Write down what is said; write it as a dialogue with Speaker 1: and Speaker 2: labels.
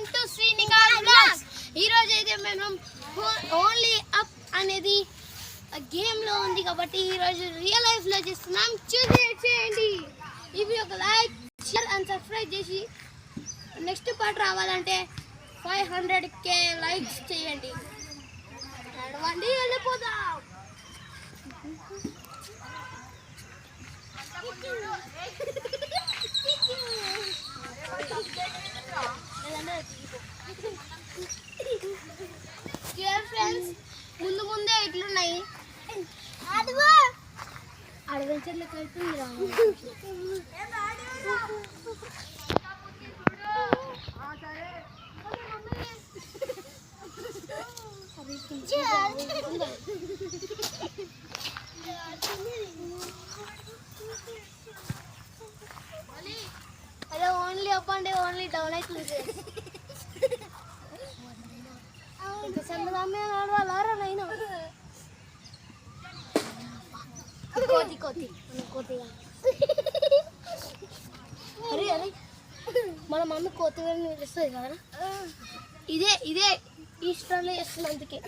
Speaker 1: Welcome to Srinikas blogs. ఈరోజు అయితే మనం ఓన్లీ అప్ అనేది గేమ్లో ఉంది కాబట్టి ఈరోజు రియల్ లైఫ్లో చేస్తున్నాం. చేయండి ఇవి ఒక లైక్ షేర్ అండ్ సబ్స్క్రైబ్ చేసి నెక్స్ట్ పార్ట్ రావాలంటే 500K లైక్స్ చేయండి. నడవండి, వెళ్ళిపోదాం. ఫ్రెండ్స్, ముందు ముందే ఇట్లున్నాయి. అడ్వెంచర్లకు వెళ్తుంది రా. అదే ఓన్లీ అప్ అంటే ఓన్లీ డౌన్ అవుతుంది. అరే అరే మన మమ్మీ కోతి పిలుస్తుంది కదా. ఇదే ఈ స్టోన్లో చేస్తుంది. అందుకే